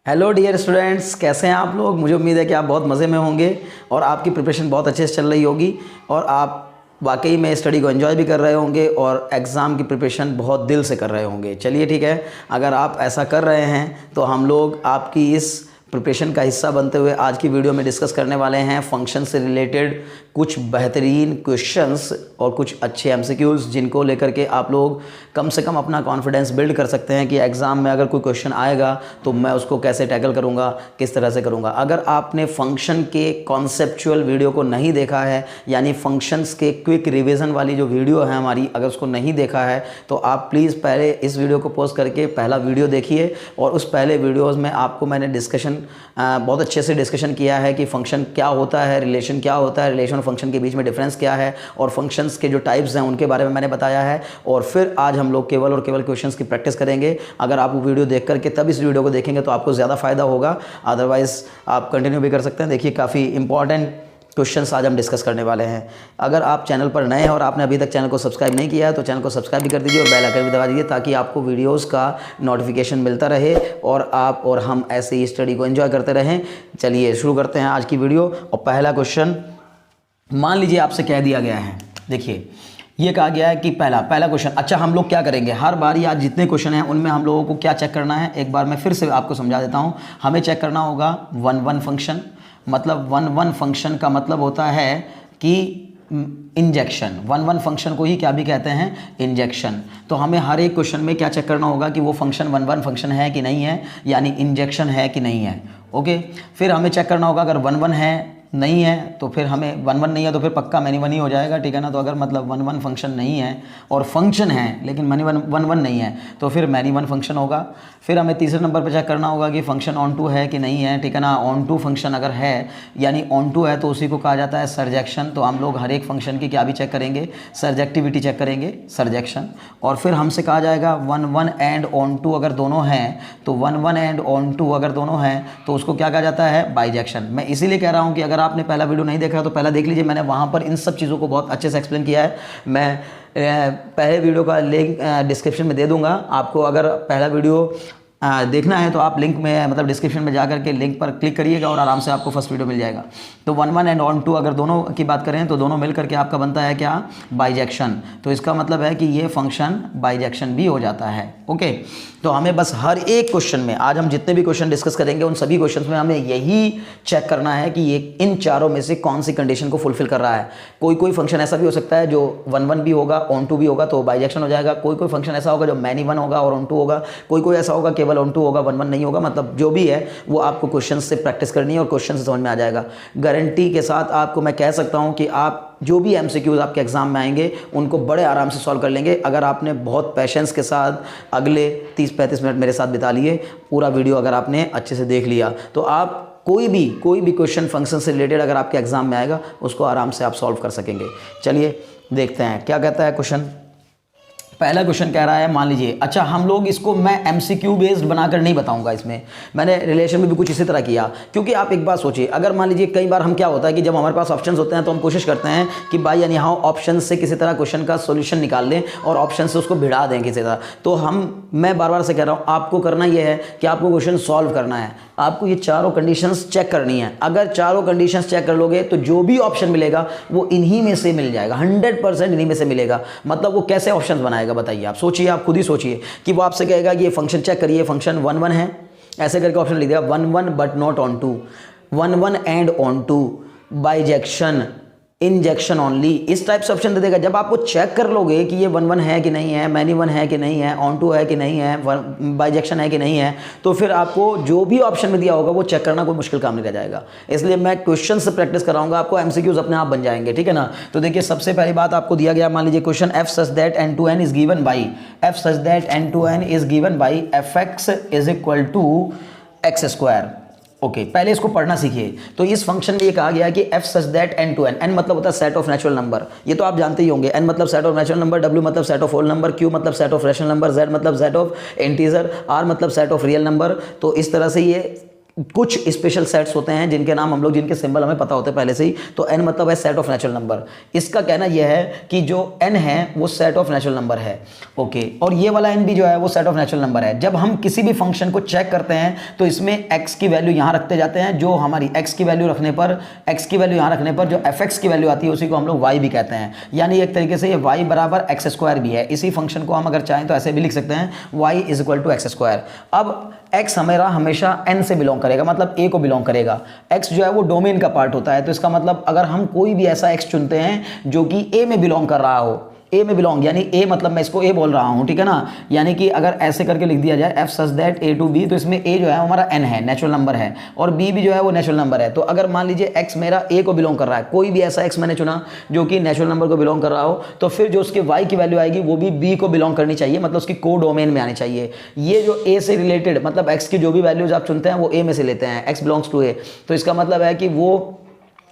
Hello dear students, कैसे हैं आप लोग। मुझे उम्मीद है कि आप बहुत मज़े में होंगे और आपकी प्रिपरेशन बहुत अच्छे से चल रही होगी और आप वाकई में स्टडी को एंजॉय भी कर रहे होंगे और एग्ज़ाम की प्रिपरेशन बहुत दिल से कर रहे होंगे। चलिए ठीक है, अगर आप ऐसा कर रहे हैं तो हम लोग आपकी इस प्रिपरेशन का हिस्सा बनते हुए आज की वीडियो में डिस्कस करने वाले हैं फंक्शन से रिलेटेड कुछ बेहतरीन क्वेश्चंस और कुछ अच्छे एमसीक्यूज़, जिनको लेकर के आप लोग कम से कम अपना कॉन्फिडेंस बिल्ड कर सकते हैं कि एग्ज़ाम में अगर कोई क्वेश्चन आएगा तो मैं उसको कैसे टैकल करूंगा, किस तरह से करूंगा। अगर आपने फंक्शन के कॉन्सेप्चुअल वीडियो को नहीं देखा है, यानी फंक्शंस के क्विक रिविज़न वाली जो वीडियो है हमारी, अगर उसको नहीं देखा है तो आप प्लीज़ पहले इस वीडियो को पॉज करके पहला वीडियो देखिए। और उस पहले वीडियोज़ में आपको मैंने डिस्कशन बहुत अच्छे से डिस्कशन किया है कि फंक्शन क्या होता है, रिलेशन क्या होता है, रिलेशन और फंक्शन के बीच में डिफरेंस क्या है, और फंक्शंस के जो टाइप्स हैं उनके बारे में मैंने बताया है। और फिर आज हम लोग केवल और केवल क्वेश्चंस की प्रैक्टिस करेंगे। अगर आप वो वीडियो देख करके तब इस वीडियो को देखेंगे तो आपको ज़्यादा फ़ायदा होगा, अदरवाइज़ आप कंटिन्यू भी कर सकते हैं। देखिए, काफ़ी इंपॉर्टेंट क्वेश्चंस आज हम डिस्कस करने वाले हैं। अगर आप चैनल पर नए हैं और आपने अभी तक चैनल को सब्सक्राइब नहीं किया है तो चैनल को सब्सक्राइब भी कर दीजिए और बेल आइकन भी दबा दीजिए, ताकि आपको वीडियोस का नोटिफिकेशन मिलता रहे और आप और हम ऐसे ही स्टडी को एंजॉय करते रहें। चलिए शुरू करते हैं आज की वीडियो। और पहला क्वेश्चन, मान लीजिए आपसे कह दिया गया है, देखिए ये कहा गया है कि पहला क्वेश्चन। अच्छा, हम लोग क्या करेंगे, हर बार आज जितने क्वेश्चन हैं उनमें हम लोगों को क्या चेक करना है, एक बार मैं फिर से आपको समझा देता हूँ। हमें चेक करना होगा 1-1 फंक्शन। मतलब 1-1 फंक्शन का मतलब होता है कि इंजेक्शन। 1-1 फंक्शन को ही क्या भी कहते हैं, इंजेक्शन। तो हमें हर एक क्वेश्चन में क्या चेक करना होगा कि वो फंक्शन 1-1 फंक्शन है कि नहीं है, यानी इंजेक्शन है कि नहीं है। ओके, फिर हमें चेक करना होगा अगर 1-1 है, नहीं है तो फिर हमें 1-1 नहीं है तो फिर पक्का मैनी 1 ही हो जाएगा, ठीक है ना। तो अगर मतलब 1-1 फंक्शन नहीं है और फंक्शन है लेकिन मैनी 1-1 नहीं है तो फिर मैनी 1 फंक्शन होगा। फिर हमें तीसरे नंबर पर चेक करना होगा कि फंक्शन ऑन टू है कि नहीं है, ठीक है ना। ऑन टू फंक्शन अगर है, यानी ऑन टू है, तो उसी को कहा जाता है सर्जेक्शन। तो हम लोग हर एक फंक्शन की क्या भी चेक करेंगे, सर्जेक्टिविटी चेक करेंगे, सर्जेक्शन। और फिर हमसे कहा जाएगा 1-1 एंड ऑन टू अगर दोनों हैं, तो 1-1 एंड ऑन टू अगर दोनों हैं तो उसको क्या कहा जाता है, बाइजेक्शन। मैं इसीलिए कह रहा हूँ कि अगर आपने पहला वीडियो नहीं देखा तो पहला देख लीजिए, मैंने वहाँ पर इन सब चीज़ों को बहुत अच्छे से एक्सप्लेन किया है। मैं पहले वीडियो का लिंक डिस्क्रिप्शन में दे दूंगा आपको। अगर पहला वीडियो देखना है तो आप लिंक में, मतलब डिस्क्रिप्शन में जाकर के लिंक पर क्लिक करिएगा और आराम से आपको फर्स्ट वीडियो मिल जाएगा। तो 1-1 एंड ऑन टू अगर दोनों की बात करें तो दोनों मिल करके आपका बनता है क्या, बाइजेक्शन। तो इसका मतलब है कि ये फंक्शन बाइजेक्शन भी हो जाता है। ओके, तो हमें बस हर एक क्वेश्चन में, आज हम जितने भी क्वेश्चन डिस्कस करेंगे उन सभी क्वेश्चन में हमें यही चेक करना है कि ये इन चारों में से कौन सी कंडीशन को फुलफिल कर रहा है। कोई फंक्शन ऐसा भी हो सकता है जो 1-1 भी होगा, ऑन टू भी होगा तो बाइजेक्शन हो जाएगा। कोई फंक्शन ऐसा होगा जो मैनी 1 होगा और ऑन टू होगा। कोई ऐसा होगा केवल ऑन टू होगा, 1-1 नहीं होगा। मतलब जो भी है वो आपको क्वेश्चन से प्रैक्टिस करनी है और क्वेश्चन से समझ में आ जाएगा। गारंटी के साथ आपको मैं कह सकता हूं कि आप जो भी एमसीक्यूज आपके एग्जाम में आएंगे उनको बड़े आराम से सॉल्व कर लेंगे, अगर आपने बहुत पेशेंस के साथ अगले 30-35 मिनट मेरे साथ बिता लिए। पूरा वीडियो अगर आपने अच्छे से देख लिया तो आप कोई भी क्वेश्चन फंक्शन से रिलेटेड अगर आपके एग्जाम में आएगा उसको आराम से आप सॉल्व कर सकेंगे। चलिए देखते हैं क्या कहता है क्वेश्चन। पहला क्वेश्चन कह रहा है, मान लीजिए, अच्छा हम लोग इसको मैं एमसीक्यू बेस्ड बनाकर नहीं बताऊंगा, इसमें मैंने रिलेशन में भी कुछ इसी तरह किया। क्योंकि आप एक बात सोचिए, अगर मान लीजिए कई बार हम क्या होता है कि जब हमारे पास ऑप्शंस होते हैं तो हम कोशिश करते हैं कि भाई यानी हाँ ऑप्शन से किसी तरह क्वेश्चन का सोल्यूशन निकाल लें और ऑप्शन से उसको भिड़ा दें किसी तरह। तो मैं बार बार से कह रहा हूँ, आपको करना यह है कि आपको क्वेश्चन सॉल्व करना है। आपको ये चारों कंडीशंस चेक करनी है। अगर चारों कंडीशंस चेक कर लोगे तो जो भी ऑप्शन मिलेगा वो इन्हीं में से मिल जाएगा, 100% इन्हीं में से मिलेगा। मतलब वो कैसे ऑप्शंस बनाएगा बताइए, आप सोचिए, आप खुद ही सोचिए कि वो आपसे कहेगा कि ये फंक्शन चेक करिए, फंक्शन 1-1 है, ऐसे करके ऑप्शन लिख देगा 1-1 but not onto, 1-1 and onto, bijection, injection only, इस टाइप से ऑप्शन दे देगा। जब आपको चेक कर लोगे कि ये 1-1 है कि नहीं है, मैनी 1 है कि नहीं है, ऑन टू है कि नहीं है, बाइजेक्शन है कि नहीं है, तो फिर आपको जो भी ऑप्शन में दिया होगा वो चेक करना कोई मुश्किल काम नहीं रह जाएगा। इसलिए मैं क्वेश्चन से प्रैक्टिस कराऊंगा, आपको एमसीक्यूज अपने आप बन जाएंगे, ठीक है ना। तो देखिए सबसे पहली बात आपको दिया गया, मान लीजिए question f such that n2n is given by fx is equal to x square। Okay, पहले इसको पढ़ना सीखिए। तो इस फंक्शन में ये कहा गया कि f such that n2n, n मतलब होता है सेट ऑफ नेचुरल नंबर, ये तो आप जानते ही होंगे। n मतलब set of natural number, w मतलब set of whole number, q मतलब set of rational number, z मतलब सेट ऑफ इंटीजर, r मतलब सेट ऑफ रियल नंबर। तो इस तरह से ये कुछ स्पेशल सेट्स होते हैं जिनके नाम हम लोग, जिनके सिंबल हमें पता होते हैं पहले से ही। तो n मतलब है सेट ऑफ नेचुरल नंबर। इसका कहना यह है कि जो n है वो सेट ऑफ नेचुरल नंबर है। ओके, और ये वाला n भी जो है वो सेट ऑफ नेचुरल नंबर है। जब हम किसी भी फंक्शन को चेक करते हैं तो इसमें x की वैल्यू यहाँ रखते जाते हैं, जो हमारी x की वैल्यू रखने पर, x की वैल्यू यहाँ रखने पर जो fx की वैल्यू आती है उसी को हम लोग y भी कहते हैं। यानी एक तरीके से ये y बराबर एक्स स्क्वायर भी है। इसी फंक्शन को हम अगर चाहें तो ऐसे भी लिख सकते हैं, y is equal to x square. अब x हमारा हमेशा n से बिलोंग करेगा, मतलब a को बिलोंग करेगा। x जो है वो डोमेन का पार्ट होता है, तो इसका मतलब अगर हम कोई भी ऐसा x चुनते हैं जो कि a में बिलोंग कर रहा हो, a में बिलोंग यानी a मतलब मैं इसको a बोल रहा हूँ, ठीक है ना। यानी कि अगर ऐसे करके लिख दिया जाए f such that a to b, तो इसमें a जो है हमारा n है, नेचुरल नंबर है, और b भी जो है वो नेचुरल नंबर है। तो अगर मान लीजिए x मेरा a को बिलोंग कर रहा है, कोई भी ऐसा x मैंने चुना जो कि नेचुरल नंबर को बिलोंग कर रहा हो, तो फिर जो उसके y की वैल्यू आएगी वो भी b को बिलोंग करनी चाहिए, मतलब उसकी को डोमेन में आनी चाहिए। ये जो a से रिलेटेड, मतलब x की जो भी वैल्यूज आप चुनते हैं वो a में से लेते हैं, x बिलोंग्स टू a, तो इसका मतलब है कि वो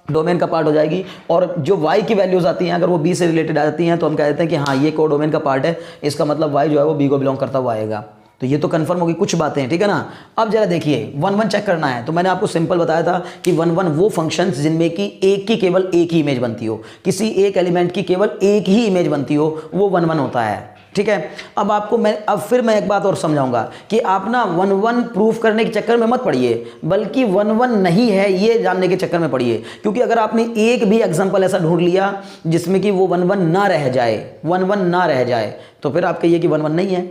डोमेन का पार्ट हो जाएगी। और जो y की वैल्यूज आती हैं अगर वो b से रिलेटेड आ जाती हैं तो हम कहते हैं कि हाँ ये को डोमेन का पार्ट है, इसका मतलब y जो है वो b को बिलोंग करता हुआ आएगा। तो ये तो कंफर्म होगी कुछ बातें, ठीक है ना। अब जरा देखिए 1 1 चेक करना है। तो मैंने आपको सिंपल बताया था कि 1 1 वो फंक्शंस जिनमें कि एक की केवल एक ही इमेज बनती हो, किसी एक एलिमेंट की केवल एक ही इमेज बनती हो, वो 1 1 होता है, ठीक है। अब आपको फिर मैं एक बात और समझाऊंगा कि आप ना 1 1 प्रूफ करने के चक्कर में मत पड़िए, बल्कि 1 1 नहीं है ये जानने के चक्कर में पड़िए। क्योंकि अगर आपने एक भी एग्जांपल ऐसा ढूंढ लिया जिसमें कि वो 1 1 ना रह जाए, 1 1 ना रह जाए, तो फिर आप कहिए कि 1 1 नहीं है।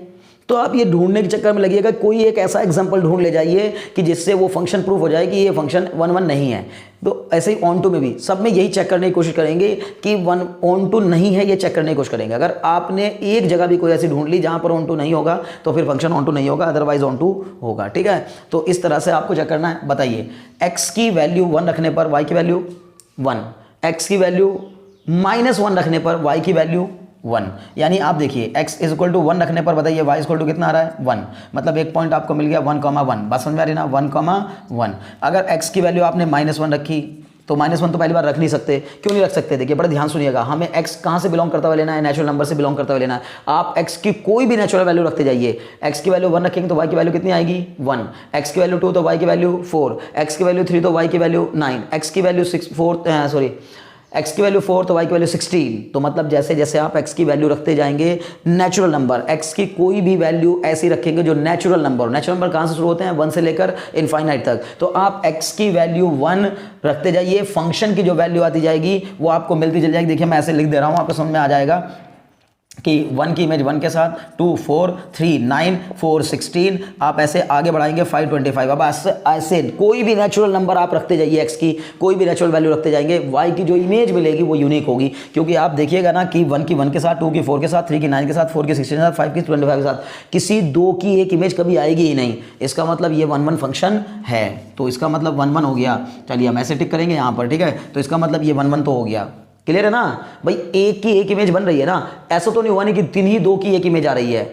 तो आप ये ढूंढने के चक्कर में लगिएगा, कोई एक ऐसा एग्जांपल ढूंढ ले जाइए कि जिससे वो फंक्शन प्रूफ हो जाए कि ये फंक्शन 1 1 नहीं है। तो ऐसे ही ऑन टू में भी सब में यही चेक करने की कोशिश करेंगे कि 1 ऑन टू नहीं है, ये चेक करने की कोशिश करेंगे। अगर आपने एक जगह भी कोई ऐसी ढूंढ ली जहां पर ऑन टू नहीं होगा तो फिर फंक्शन ऑन टू नहीं होगा, अदरवाइज ऑन टू होगा, ठीक है। तो इस तरह से आपको चेक करना है। बताइए, x की वैल्यू 1 रखने पर y की वैल्यू 1, x की वैल्यू -1 रखने पर y की वैल्यू 1। यानी आप देखिए x इज इक्वल टू 1 रखने पर बताइए y इज इक्वल टू कितना आ रहा है 1, मतलब एक पॉइंट आपको मिल गया 1, 1। बात समझ में आ रही ना, 1, 1। अगर x की वैल्यू आपने -1 रखी तो -1 तो पहली बार रख नहीं सकते। क्यों नहीं रख सकते? देखिए बड़ा ध्यान सुनिएगा, हमें x कहाँ से बिलोंग करता हुआ लेना है, नेचुरल नंबर से बिलोंग करता हुआ लेना है। आप x की कोई भी नेचुरल वैल्यू रखते जाइए। x की वैल्यू 1 रखेंगे तो y की वैल्यू कितनी आएगी 1, x की वैल्यू 2 तो y की वैल्यू 4, x की वैल्यू 3 तो y की वैल्यू 9, x की वैल्यू 4 तो y की वैल्यू 16। तो मतलब जैसे जैसे आप x की वैल्यू रखते जाएंगे नेचुरल नंबर, x की कोई भी वैल्यू ऐसी रखेंगे जो नेचुरल नंबर, नेचुरल नंबर कहाँ से शुरू होते हैं 1 से लेकर इनफाइनाइट तक। तो आप x की वैल्यू 1 रखते जाइए, फंक्शन की जो वैल्यू आती जाएगी वो आपको मिलती चली जाएगी। देखिए मैं ऐसे लिख दे रहा हूँ, आपको समझ में आ जाएगा कि 1 की इमेज 1 के साथ 2 4 3 9 4 16, आप ऐसे आगे बढ़ाएंगे 5 25। अब ऐसे कोई भी नेचुरल नंबर आप रखते जाइए, x की कोई भी नेचुरल वैल्यू रखते जाएंगे, y की जो इमेज मिलेगी वो यूनिक होगी। क्योंकि आप देखिएगा ना कि 1 की 1 के साथ, 2 की 4 के साथ, 3 की 9 के साथ, 4 की 16 के साथ, 5 की 25 के साथ किसी दो की एक इमेज कभी आएगी ही नहीं। इसका मतलब ये 1 1 फंक्शन है, तो इसका मतलब 1 1 हो गया। चलिए हम ऐसे टिक करेंगे यहाँ पर, ठीक है। तो इसका मतलब ये 1 1 तो हो गया, क्लियर है ना भाई। एक की एक इमेज बन रही है ना, ऐसा तो नहीं हुआ नहीं कि 3 ही 2 की एक इमेज आ रही है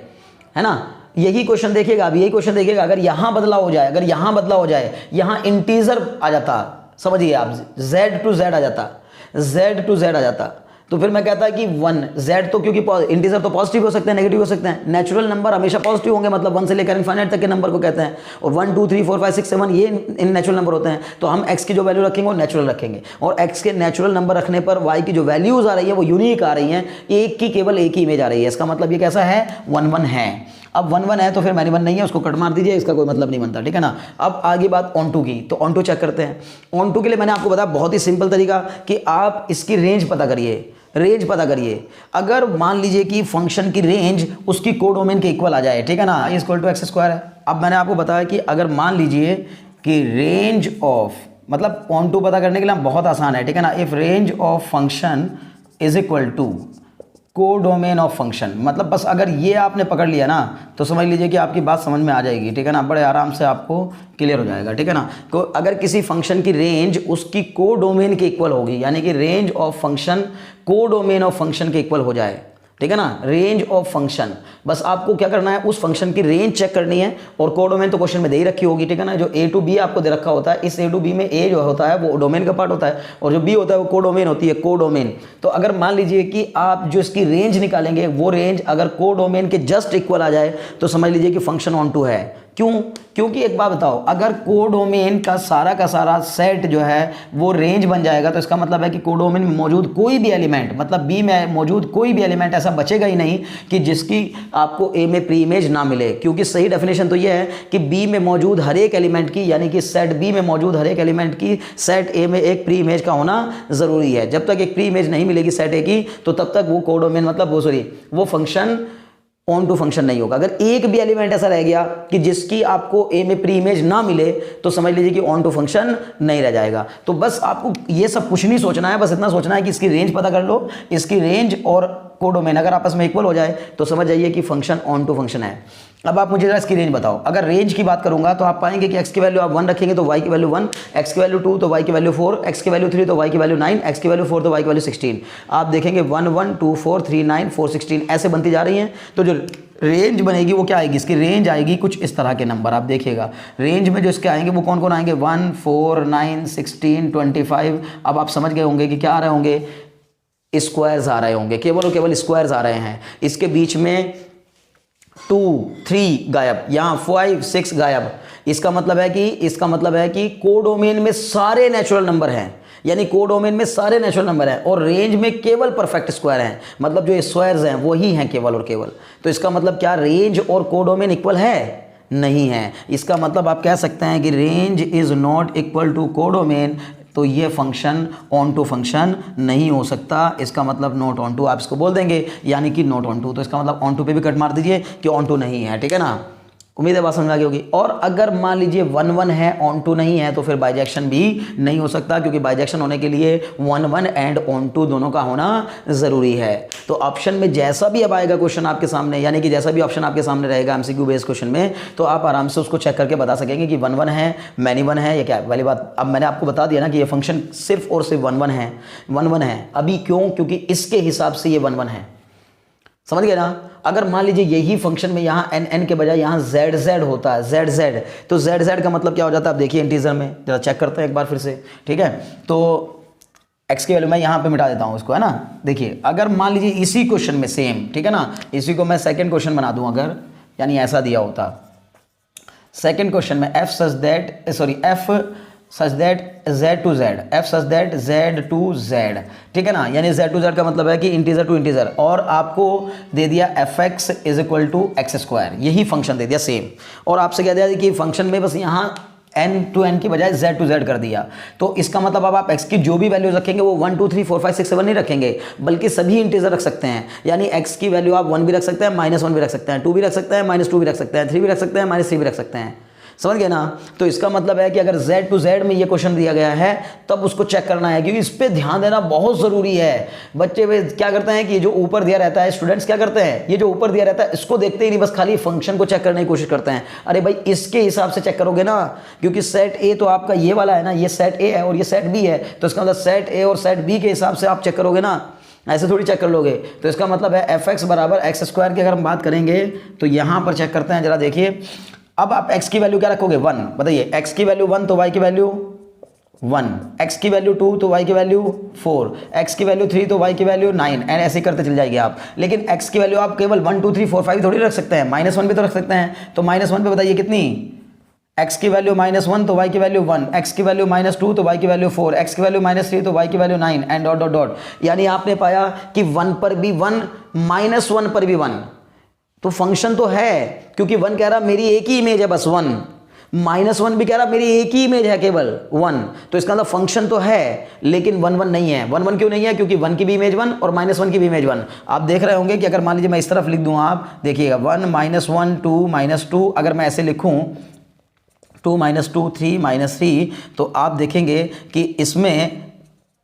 ना। यही क्वेश्चन देखिएगा, अब यही क्वेश्चन देखिएगा, अगर यहां बदलाव हो जाए, अगर यहां बदलाव हो जाए, यहां इंटीजर आ जाता, समझिए आप, z टू z आ जाता, z टू z आ जाता, तो फिर मैं कहता कि 1 z तो, क्योंकि इंटीजर तो पॉजिटिव हो सकते हैं, नेगेटिव हो सकते हैं, नेचुरल नंबर हमेशा पॉजिटिव होंगे, मतलब 1 से लेकर इनफाइनाइट तक के नंबर को कहते हैं। और 1 2 3 4 5 6 7 ये इन नेचुरल नंबर होते हैं। तो हम x की जो वैल्यू रखेंगे वो नेचुरल रखेंगे, और x के नेचुरल नंबर रखने पर y की जो वैल्यूज आ रही है वो यूनिक आ रही हैं, एक की केवल एक ही इमेज आ रही है। इसका मतलब ये कैसा है 1 1 है। अब 1 1 है तो फिर मैनी 1 नहीं है, उसको कट मार दीजिए, इसका कोई मतलब नहीं बनता, ठीक है ना। अब आगे बात ऑन टू की, तो ऑन टू चेक करते हैं। ऑन टू के लिए मैंने आपको बताया बहुत ही सिंपल तरीका कि आप इसकी रेंज पता करिए, रेंज पता करिए। अगर मान लीजिए कि फंक्शन की रेंज उसकी कोडोमेन के इक्वल आ जाए, ठीक है ना, इक्वल टू एक्स स्क्वायर है। अब मैंने आपको बताया कि अगर मान लीजिए कि रेंज ऑफ, मतलब ऑन टू पता करने के लिए बहुत आसान है, ठीक है ना। If range of function is equal to codomain of function, मतलब बस अगर ये आपने पकड़ लिया ना तो समझ लीजिए कि आपकी बात समझ में आ जाएगी, ठीक है ना, बड़े आराम से आपको क्लियर हो जाएगा, ठीक है ना। तो अगर किसी फंक्शन की रेंज उसकी कोडोमेन के इक्वल होगी, यानी कि range of function codomain of function के इक्वल हो जाए, ठीक है ना, रेंज ऑफ फंक्शन, बस आपको क्या करना है उस फंक्शन की रेंज चेक करनी है। और कोडोमेन तो क्वेश्चन में दे ही रखी होगी, ठीक है ना। जो a टू b आपको दे रखा होता है, इस a टू b में a जो होता है वो डोमेन का पार्ट होता है, और जो b होता है वो कोडोमेन होती है, कोडोमेन। तो अगर मान लीजिए कि आप जो इसकी रेंज निकालेंगे वो रेंज अगर कोडोमेन के जस्ट इक्वल आ जाए तो समझ लीजिए कि फंक्शन ऑन टू है। क्यों? क्योंकि एक बात बताओ, अगर कोडोमेन का सारा सेट जो है वो रेंज बन जाएगा तो इसका मतलब है कि कोडोमेन में मौजूद कोई भी एलिमेंट, मतलब बी में मौजूद कोई भी एलिमेंट ऐसा बचेगा ही नहीं कि जिसकी आपको ए में प्री इमेज ना मिले। क्योंकि सही डेफिनेशन तो ये है कि बी में मौजूद हर एक एलिमेंट की, यानी कि सेट बी में मौजूद हर एक एलिमेंट की सेट ए में एक प्री इमेज का होना जरूरी है। जब तक एक प्री इमेज नहीं मिलेगी सेट ए की तो तब तक वो कोडोमेन मतलब वो फंक्शन ऑन टू फंक्शन नहीं होगा। अगर एक भी एलिमेंट ऐसा रह गया कि जिसकी आपको ए में प्री इमेज ना मिले तो समझ लीजिए कि ऑन टू फंक्शन नहीं रह जाएगा। तो बस आपको ये सब कुछ नहीं सोचना है, बस इतना सोचना है कि इसकी रेंज पता कर लो, इसकी रेंज और कोडोमेन अगर आपस में इक्वल हो जाए तो समझ जाइए कि फंक्शन ऑन टू फंक्शन है। अब आप मुझे जरा इसकी रेंज बताओ। अगर रेंज की बात करूंगा तो आप पाएंगे कि x की वैल्यू आप 1 रखेंगे तो y की वैल्यू 1, x की वैल्यू 2 तो y की वैल्यू 4, x की वैल्यू 3 तो y की वैल्यू 9, x की वैल्यू 4 तो y की वैल्यू 16। आप देखेंगे 1 1 2 4 3 9 4 16 ऐसे बनती जा रही हैं। तो जो रेंज बनेगी वो क्या आएगी? इसकी रेंज आएगी कुछ इस तरह के नंबर। आप देखिएगा रेंज में जो इसके आएंगे वो कौन कौन आएंगे? 1 4 9 16 25। अब आप समझ गए होंगे कि क्या आ रहे होंगे? स्क्वायर्स आ रहे होंगे, केवल और केवल स्क्वायर्स आ रहे हैं। इसके बीच में 2 3 गायब, यहाँ 5 6 गायब। इसका मतलब है कि कोडोमेन में सारे नेचुरल नंबर हैं, यानी कोडोमेन में सारे नेचुरल नंबर हैं और रेंज में केवल परफेक्ट स्क्वायर हैं, मतलब जो स्क्वायर्स हैं वही हैं केवल और केवल। तो इसका मतलब क्या रेंज और कोडोमेन इक्वल है? नहीं है। इसका मतलब आप कह सकते हैं कि range is not equal to codomain, तो ये फंक्शन ऑन टू फंक्शन नहीं हो सकता। इसका मतलब नॉट ऑन टू आप इसको बोल देंगे, यानी कि नॉट ऑन टू। तो इसका मतलब ऑन टू पे भी कट मार दीजिए कि ऑन टू नहीं है, ठीक है ना। उम्मीद है बात समझ आ गई होगी। और अगर मान लीजिए 1 1 है ऑन टू नहीं है तो फिर बाइजेक्शन भी नहीं हो सकता, क्योंकि बाइजेक्शन होने के लिए 1 1 एंड ऑन टू दोनों का होना जरूरी है। तो ऑप्शन में जैसा भी अब आएगा क्वेश्चन आपके सामने, यानी कि जैसा भी ऑप्शन आपके सामने रहेगा एमसीक्यू बेस्ड क्वेश्चन में, तो आप आराम से उसको चेक करके बता सकेंगे कि 1 1 है, मैनी 1 है या क्या वाली बात। अब मैंने आपको बता दिया ना कि ये फंक्शन सिर्फ और सिर्फ 1 1 है, 1 1 है। अभी क्यों? क्योंकि इसके हिसाब से ये 1 1 है, समझ गए ना। अगर मान लीजिए यही फंक्शन में यहाँ एन एन के बजाय यहाँ जेड जेड होता है, जेड जेड, तो जेड जेड का मतलब क्या हो जाता है? आप देखिए इंटीजर में, जरा चेक करते हैं एक बार फिर से, ठीक है। तो एक्स की वैल्यू मैं यहाँ पे मिटा देता हूँ इसको, है ना। देखिए अगर मान लीजिए इसी क्वेश्चन में सेम, ठीक है ना, इसी को मैं सेकेंड क्वेश्चन बना दूँ अगर, यानी ऐसा दिया होता सेकेंड क्वेश्चन में F such that z to z, f such that z to z, ठीक है ना। यानी z टू z का मतलब है कि इंटीजर टू इंटीजर, और आपको दे दिया fx is equal to x square, यही फंक्शन दे दिया सेम। और आपसे कह दिया कि फंक्शन में बस यहाँ n टू n की बजाय z टू z कर दिया। तो इसका मतलब अब आप x की जो भी वैल्यू रखेंगे वो 1 2 3 4 5 6 7 नहीं रखेंगे, बल्कि सभी इंटीजर रख सकते हैं। यानी x की वैल्यू आप 1 भी रख सकते हैं, -1 भी रख सकते हैं, 2 भी रख सकते हैं, -2 भी रख सकते हैं, 3 भी रख सकते हैं, -3 भी रख सकते हैं। समझ गए ना। तो इसका मतलब है कि अगर z टू z में ये क्वेश्चन दिया गया है तब उसको चेक करना है, क्योंकि इस पे ध्यान देना बहुत जरूरी है। बच्चे वे क्या करते हैं कि जो ऊपर दिया रहता है, स्टूडेंट्स क्या करते हैं, ये जो ऊपर दिया रहता है इसको देखते ही नहीं, बस खाली फंक्शन को चेक करने की कोशिश करते हैं। अरे भाई इसके हिसाब से चेक करोगे ना, क्योंकि सेट ए तो आपका ये वाला है ना, ये सेट ए है और ये सेट बी है, तो इसका मतलब सेट ए और सेट बी के हिसाब से आप चेक करोगे ना, ऐसे थोड़ी चेक कर लोगे। तो इसका मतलब है एफ एक्स बराबर एक्स स्क्वायर की अगर हम बात करेंगे तो यहाँ पर चेक करते हैं, जरा देखिए। अब आप x की वैल्यू क्या रखोगे? 1। बताइए, x की वैल्यू 1 तो y की वैल्यू 1, x की वैल्यू 2 तो y की वैल्यू 4, x की वैल्यू 3 तो y की वैल्यू 9, एंड ऐसे करते चल जाएंगे आप। लेकिन x की वैल्यू आप केवल 1 2 3 4 5 थोड़ी रख सकते हैं, -1 भी तो रख सकते हैं। तो -1 पे बताइए कितनी? x की वैल्यू -1 तो y की वैल्यू 1, x की वैल्यू -2 तो y की वैल्यू 4, x की वैल्यू -3 तो y की value 9, and dot dot dot. यानी आपने पाया कि 1 पर भी 1, -1 पर भी 1, तो फंक्शन तो है, क्योंकि 1 कह रहा मेरी एक ही इमेज है बस 1, -1 भी कह रहा मेरी एक ही इमेज है केवल 1, तो इसका मतलब फंक्शन तो है, लेकिन 1 1 नहीं है। 1 1 क्यों नहीं है? क्योंकि 1 की भी इमेज 1 और -1 की भी इमेज 1। आप देख रहे होंगे कि अगर मान लीजिए मैं इस तरफ लिख दूं, आप देखिएगा 1 -1 2 -2, अगर मैं ऐसे लिखूं 2 -2 3 -3, तो आप देखेंगे कि इसमें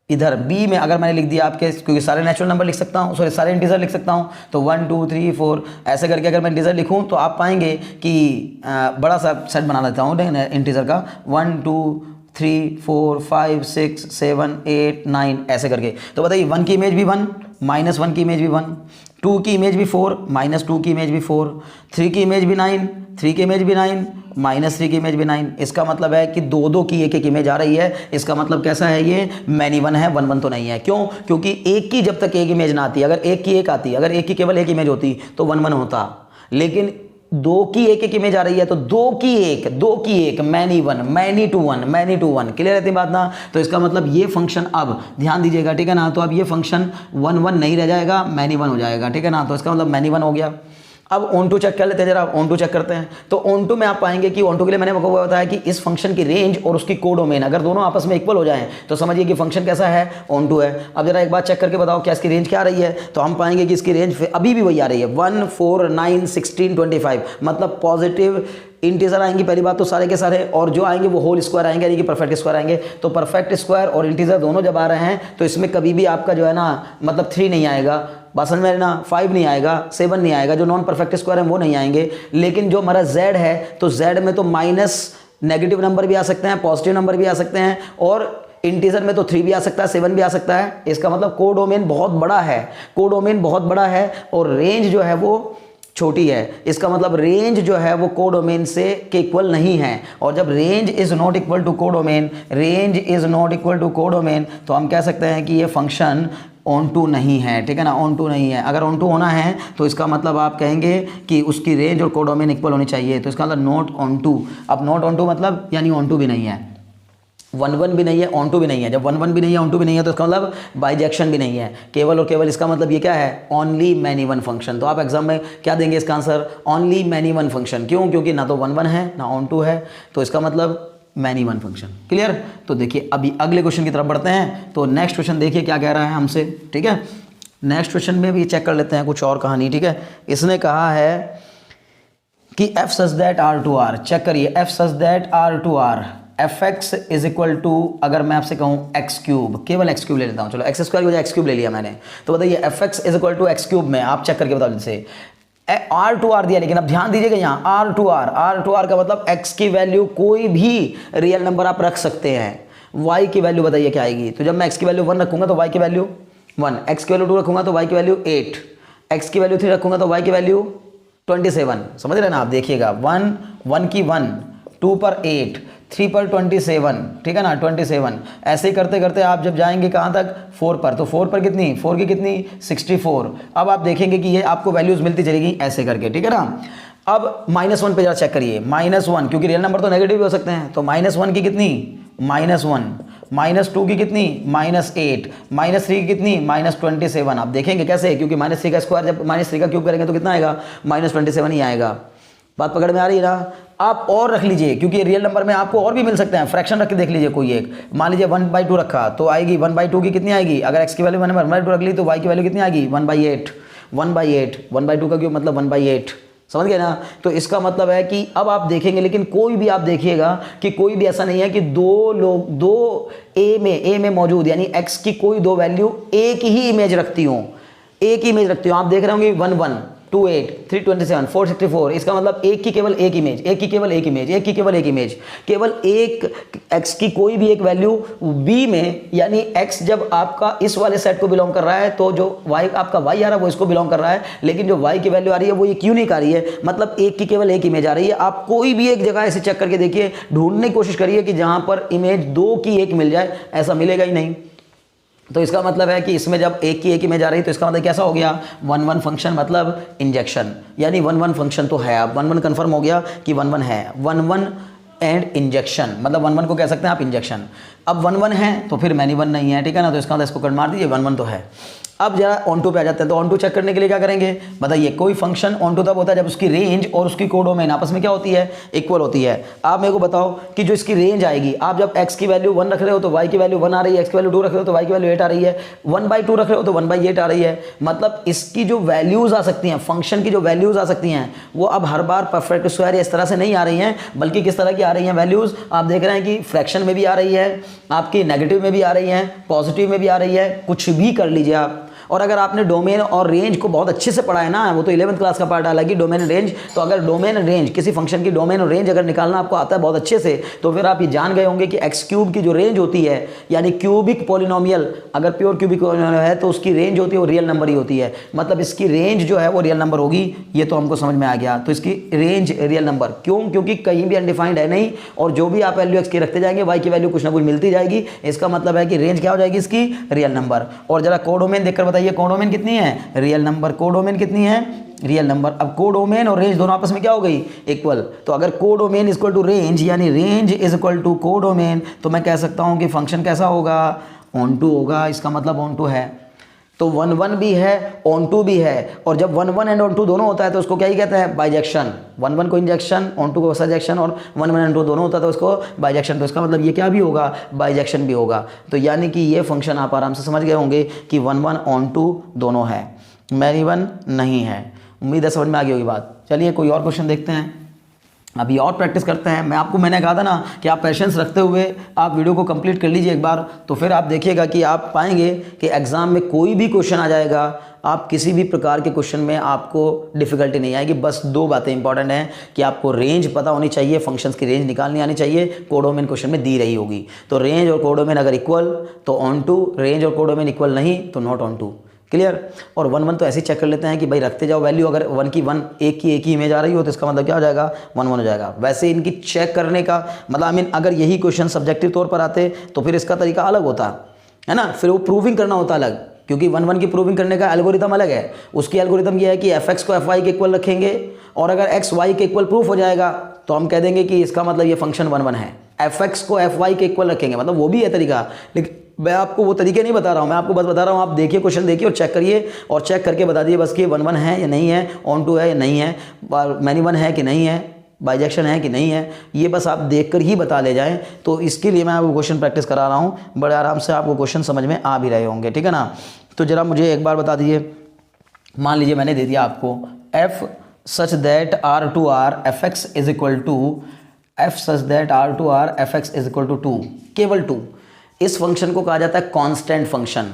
इधर b में अगर मैंने लिख दिया आपके, क्योंकि सारे नेचुरल नंबर लिख सकता हूँ, सॉरी सारे इंटीजर लिख सकता हूँ, तो 1 2 3 4 ऐसे करके अगर मैं इंटीजर लिखूँ तो आप पाएंगे कि बड़ा सा सेट बना लेता हूँ इंटीजर का, 1 2 3 4 5 6 7 8 9 ऐसे करके। तो बताइए 1 की इमेज भी 1, -1 की इमेज भी 1, 2 की इमेज भी 4, -2 की इमेज भी 4, 3 की इमेज भी 9, 3 की इमेज भी 9, -3 की इमेज भी 9। इसका मतलब है कि 2 2 की एक एक इमेज आ रही है। इसका मतलब कैसा है? ये मैनी 1 है, 1 1 तो नहीं है। क्यों? क्योंकि एक की जब तक एक इमेज ना आती, अगर एक की एक आती, अगर एक की केवल एक इमेज होती तो 1 1 होता, लेकिन दो की एक इमेज आ रही है, तो दो की एक मैनी टू वन क्लियर रहती बात ना। तो इसका मतलब ये फंक्शन अब ध्यान दीजिएगा, ठीक है ना। तो अब ये फंक्शन 1 1 नहीं रह जाएगा, मैनी वन हो जाएगा, ठीक है ना। तो इसका मतलब मैनी वन हो गया। अब ऑन टू चेक कर लेते हैं, जरा ऑन टू चेक करते हैं। तो ऑन टू में आप पाएंगे कि ऑन टू के लिए मैंने आपको बताया कि इस फंक्शन की रेंज और उसकी कोडोमेन अगर दोनों आपस में इक्वल हो जाएं तो समझिए कि फंक्शन कैसा है, ऑन टू है। अब जरा एक बात चेक करके बताओ क्या इसकी रेंज क्या आ रही है। तो हम पाएंगे कि इसकी रेंज अभी भी वही आ रही है 1 4 9 16 25, मतलब पॉजिटिव इंटीजर आएंगे पहली बात तो सारे के सारे, और जो आएंगे वो होल स्क्वायर आएंगे, यानी कि परफेक्ट स्क्वायर आएंगे। तो परफेक्ट स्क्वायर और इंटीजर दोनों जब आ रहे हैं तो इसमें कभी भी आपका जो है ना मतलब 3 नहीं आएगा, बात समझ में ना, 5 नहीं आएगा, 7 नहीं आएगा, जो नॉन परफेक्ट स्क्वायर है वो नहीं आएंगे। लेकिन जो हमारा z है तो z में तो माइनस नेगेटिव नंबर भी आ सकते हैं, पॉजिटिव नंबर भी आ सकते हैं, और इंटीजर में तो 3 भी आ सकता है, 7 भी आ सकता है। इसका मतलब कोडोमेन बहुत बड़ा है, कोडोमेन बहुत बड़ा है और रेंज जो है वो छोटी है। इसका मतलब रेंज जो है वो कोडोमेन से के इक्वल नहीं है। और जब range is not equal to codomain, range is not equal to codomain, तो हम कह सकते हैं कि ये फंक्शन ऑन टू नहीं है, ठीक है ना, ऑन टू नहीं है। अगर ऑन टू होना है तो इसका मतलब आप कहेंगे कि उसकी रेंज और कोडोमेन इक्वल होनी चाहिए। तो इसका मतलब नॉट ऑन टू। अब नॉट ऑन टू मतलब यानी ऑन टू भी नहीं है, 1 1 भी नहीं है, ऑन टू भी नहीं है। जब 1 1 भी नहीं है, ऑन टू भी नहीं है, तो इसका मतलब बाइजेक्शन भी नहीं है, केवल और केवल इसका मतलब ये क्या है, ओनली मैनी वन फंक्शन। तो आप एग्जाम में क्या देंगे इसका answer, only many one function. क्यों? क्योंकि ना तो 1 1 है ना ऑन टू है, तो इसका मतलब मैनी वन फंक्शन। क्लियर? तो देखिए अभी अगले क्वेश्चन की तरफ बढ़ते हैं। तो नेक्स्ट क्वेश्चन देखिए क्या कह रहा है हमसे, ठीक है। नेक्स्ट क्वेश्चन में भी चेक कर लेते हैं कुछ और कहानी, ठीक है। इसने कहा है कि f such that r to r, check करिए, f such that r to r fx is equal to, अगर मैं आपसे कहूँ एक्स क्यूब, केवल एक्स क्यूब ले लेता हूँ, चलो एक्स स्क्वायर की वजह एक्स क्यूब ले लिया मैंने, तो बताइए fx is equal to x cube में आप चेक करके बताओ जैसे आर टू आर दिया, लेकिन अब ध्यान दीजिएगा यहाँ आर टू आर का मतलब x की वैल्यू कोई भी रियल नंबर आप रख सकते हैं। y की वैल्यू बताइए क्या आएगी। तो जब मैं x की वैल्यू 1 रखूंगा तो y की वैल्यू 1, x की वैल्यू 2 रखूंगा तो y की वैल्यू 8, x की वैल्यू 3 रखूंगा तो y की वैल्यू 27। समझ रहे ना आप, देखिएगा 1 की 1, 2 पर 8, 3 पर 27, ठीक है ना 27। ऐसे ही करते करते आप जब जाएंगे कहाँ तक, 4 पर, तो 4 पर कितनी, 4 की कितनी 64। अब आप देखेंगे कि ये आपको वैल्यूज मिलती चलेगी ऐसे करके, ठीक है ना। अब -1 पे जरा चेक करिए, -1 क्योंकि रियल नंबर तो नेगेटिव भी हो सकते हैं, तो -1 की कितनी -1, -2 की कितनी -8, -3 की कितनी -27। आप देखेंगे कैसे, क्योंकि -3 का स्क्वायर जब -3 का क्यूब करेंगे तो कितना आएगा, -27 ही आएगा। बात पकड़ में आ रही है ना। आप और रख लीजिए, क्योंकि रियल नंबर में आपको और भी मिल सकते हैं, फ्रैक्शन रख के देख लीजिए कोई एक, मान लीजिए 1/2 रखा तो आएगी 1/2 की कितनी आएगी, अगर x की वैल्यू मैंने 1/2 रख ली तो y की वैल्यू कितनी आएगी 1/8, 1/2 का क्यूब मतलब 1/8, समझ गए ना। तो इसका मतलब है कि अब आप देखेंगे, लेकिन कोई भी आप देखिएगा कि कोई भी ऐसा नहीं है कि दो ए में मौजूद, यानी x की कोई दो वैल्यू एक ही इमेज रखती हो, एक ही इमेज रखती हो। आप देख रहे होंगे 1 1 2 8 3 27 4 64, इसका मतलब एक की केवल एक इमेज, एक की केवल एक इमेज, एक की केवल एक इमेज, केवल एक x की कोई भी एक वैल्यू b में, यानी x जब आपका इस वाले सेट को बिलोंग कर रहा है तो जो y आपका y आ रहा है वो इसको बिलोंग कर रहा है, लेकिन जो y की वैल्यू आ रही है वो एक यूनिक आ रही है, मतलब एक की केवल एक इमेज आ रही है। आप कोई भी एक जगह ऐसे चेक करके देखिए, ढूंढने की कोशिश करिए कि जहां पर इमेज 2 की एक मिल जाए, ऐसा मिलेगा ही नहीं। तो इसका मतलब है कि इसमें जब एक की एक इमेज आ रही है तो इसका मतलब कैसा हो गया, 1 1 फंक्शन मतलब इंजेक्शन, यानी 1 1 फंक्शन तो है। अब 1 1 कंफर्म हो गया कि 1 1 है, 1 1 एंड इंजेक्शन, मतलब 1 1 को कह सकते हैं आप इंजेक्शन। अब 1 1 है तो फिर मैनी 1 नहीं है, ठीक है ना। तो इसका मतलब इसको कट मार दीजिए, 1 1 तो है। अब जरा ऑन टू पे आ जाते हैं, तो ऑन टू चेक करने के लिए क्या करेंगे बताइए। कोई फंक्शन ऑन टू तब होता है जब उसकी रेंज और उसकी कोडोमेन आपस में क्या होती है, इक्वल होती है। आप मेरे को बताओ कि जो इसकी रेंज आएगी, आप जब x की वैल्यू 1 रख रहे हो तो y की वैल्यू 1 आ रही है, x की वैल्यू 2 रख रहे हो तो y की वैल्यू 8 आ रही है, 1/2 रख रहे हो तो 1/8 आ रही है। मतलब इसकी जो वैल्यूज आ सकती हैं, फंक्शन की जो वैल्यूज आ सकती हैं, वो अब हर बार परफेक्ट स्क्वायर इस तरह से नहीं आ रही हैं, बल्कि किस तरह की आ रही हैं वैल्यूज, आप देख रहे हैं कि फ्रैक्शन में भी आ रही है, आपकी नेगेटिव में भी आ रही है, पॉजिटिव में भी आ रही है, कुछ भी कर लीजिए आप। और अगर आपने डोमेन और रेंज को बहुत अच्छे से पढ़ा है ना, वो तो 11th क्लास का पार्ट अलग ही, डोमेन रेंज, तो अगर डोमेन रेंज किसी फंक्शन की डोमेन और रेंज अगर निकालना आपको आता है बहुत अच्छे से, तो फिर आप ये जान गए होंगे कि एक्स क्यूब की जो रेंज होती है, यानी क्यूबिक पॉलिनोमियल, अगर प्योर क्यूबिक पॉलिनोमियल है तो उसकी रेंज होती है वो रियल नंबर ही होती है, मतलब इसकी रेंज जो है वो रियल नंबर होगी। ये तो हमको समझ में आ गया। तो इसकी रेंज रियल नंबर, क्यों? क्योंकि कहीं भी अनडिफाइंड है नहीं, और जो भी आप वैल्यू एक्स की रखते जाएंगे वाई की वैल्यू कुछ ना कुछ मिलती जाएगी। इसका मतलब है कि रेंज क्या हो जाएगी इसकी, रियल नंबर। और जरा कोडोमेन देखकर बताइए बताइए कोडोमेन कितनी है, रियल नंबर। कोडोमेन कितनी है, रियल नंबर। अब कोडोमेन और रेंज दोनों आपस में क्या हो गई, इक्वल। तो अगर codomain is equal to range यानी range is equal to codomain, तो मैं कह सकता हूं कि फंक्शन कैसा होगा, ऑन टू होगा। इसका मतलब ऑन टू है, तो 1 1 भी है, ऑन टू भी है। और जब 1 1 एंड ऑन टू दोनों होता है तो उसको क्या ही कहते हैं, बाइजेक्शन। 1 1 को इंजेक्शन, ऑन टू को सजेक्शन, और 1 1 एंड 2 दोनों होता है तो उसको बाइजेक्शन। तो इसका मतलब ये क्या भी होगा, बाइजेक्शन भी होगा। तो यानी कि ये फंक्शन आप आराम से समझ गए होंगे कि 1 1 ऑन टू दोनों है, मैनी वन नहीं है। उम्मीद है समझ में आ गई होगी बात। चलिए कोई और क्वेश्चन देखते हैं, अभी और प्रैक्टिस करते हैं। मैंने कहा था ना कि आप पेशेंस रखते हुए आप वीडियो को कंप्लीट कर लीजिए एक बार, तो फिर आप देखिएगा कि आप पाएंगे कि एग्ज़ाम में कोई भी क्वेश्चन आ जाएगा, आप किसी भी प्रकार के क्वेश्चन में आपको डिफिकल्टी नहीं आएगी। बस 2 बातें इंपॉर्टेंट हैं कि आपको रेंज पता होनी चाहिए, फंक्शंस की रेंज निकालनी आनी चाहिए। कोडोमेन क्वेश्चन में दी रही होगी, तो रेंज और कोडोमेन अगर इक्वल तो ऑन टू, रेंज और कोडोमेन इक्वल नहीं तो नॉट ऑन टू। क्लियर। और 1 1 तो ऐसे ही चेक कर लेते हैं कि भाई रखते जाओ वैल्यू, अगर 1 की 1 एक की इमेज आ रही हो तो इसका मतलब क्या हो जाएगा, 1 1 हो जाएगा। वैसे इनकी चेक करने का मतलब अगर यही क्वेश्चन सब्जेक्टिव तौर पर आते तो फिर इसका तरीका अलग होता है ना, फिर वो प्रूविंग करना होता अलग, क्योंकि 1 1 की प्रूविंग करने का एल्गोरिथम अलग है। उसकी एल्गोरिथम ये है कि fx को fy के इक्वल रखेंगे, और अगर x y के इक्वल प्रूफ हो जाएगा तो हम कह देंगे कि इसका मतलब ये फंक्शन 1 1 है। fx को fy के इक्वल रखेंगे, मतलब वो भी है तरीका, लेकिन मैं आपको वो तरीके नहीं बता रहा हूँ, मैं आपको बस बता रहा हूँ। आप देखिए क्वेश्चन देखिए और चेक करिए, और चेक करके बता दीजिए बस कि 1 1 है या नहीं है, ऑन टू है या नहीं है, मैनी वन है कि नहीं है, बाइजेक्शन है कि नहीं है, ये बस आप देखकर ही बता ले जाएं। तो इसके लिए मैं आपको क्वेश्चन प्रैक्टिस करा रहा हूँ, बड़े आराम से आपको क्वेश्चन समझ में आ भी रहे होंगे, ठीक है ना। तो जरा मुझे एक बार बता दीजिए, मान लीजिए मैंने दे दिया आपको f such that r to r fx is equal to f such that r to r fx is equal to 2, केवल 2। इस फंक्शन को कहा जाता है कांस्टेंट फंक्शन।